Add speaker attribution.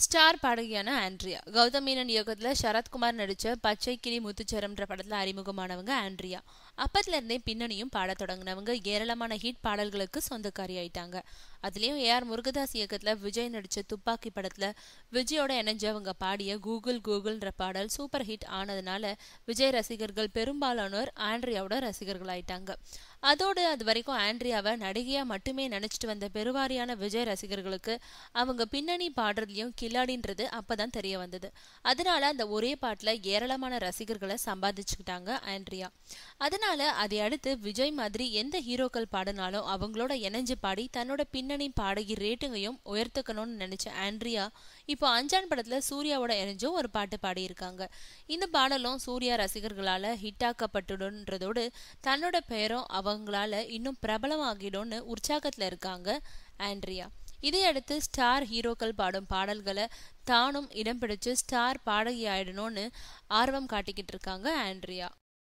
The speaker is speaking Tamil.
Speaker 1: ஸ்டார் பாடகியான ஆண்ட்ரியா. கௌதம் மேனன் இயக்கத்துல சரத்குமார் நடிச்ச பச்சை கிளி முத்துச்சரம்ன்ற படத்துல அறிமுகமானவங்க ஆண்ட்ரியா. அப்பத்துல இருந்தே பின்னணியும் பாட தொடங்கினவங்க ஏராளமான ஹிட் பாடல்களுக்கு சொந்தக்காரி ஆயிட்டாங்க. அதுலயும் ஏஆர் முருகதாஸ் இயக்கத்துல விஜய் நடிச்ச துப்பாக்கி படத்துல விஜயோட இணைஞ்சவங்க பாடிய கூகுள் கூகுள்ன்ற பாடல் சூப்பர் ஹிட் ஆனதுனால விஜய் ரசிகர்கள் பெரும்பாலானோர் ஆண்ட்ரியாவோட ரசிகர்கள் ஆயிட்டாங்க. அதோடு அது வரைக்கும் ஆண்ட்ரியாவை நடிகையா மட்டுமே நினைச்சிட்டு வந்த பெருவாரியான விஜய் ரசிகர்களுக்கு அவங்க பின்னணி பாடுறதுலயும் கில்லாடின்றது அப்பதான் தெரிய வந்தது. அதனால அந்த ஒரே பாட்டுல ஏராளமான ரசிகர்களை சம்பாதிச்சுக்கிட்டாங்க ஆண்ட்ரியா. அதனால அதை அடுத்து விஜய் மாதிரி எந்த ஹீரோக்கள் பாடினாலும் அவங்களோட இணைஞ்சு பாடி தன்னோட பின்னணி பாடகி ரேட்டிங்கையும் உயர்த்துக்கணும்னு நினைச்ச ஆண்ட்ரியா இப்போ அஞ்சான் படத்துல சூர்யாவோட இணைஞ்சும் ஒரு பாட்டு பாடியிருக்காங்க. இந்த பாடலும் சூர்யா ரசிகர்களால ஹிட்டாக்கப்பட்டுடுன்றதோடு தன்னோட பெயரும் அவங்களால இன்னும் பிரபலமாகிடும்னு உற்சாகத்துல இருக்காங்க ஆண்ட்ரியா. இதையடுத்து ஸ்டார் ஹீரோக்கள் பாடும் பாடல்களை தானும் இடம் பிடிச்சு ஸ்டார் பாடகி ஆயிடணும்னு ஆர்வம் காட்டிக்கிட்டு இருக்காங்க ஆண்ட்ரியா.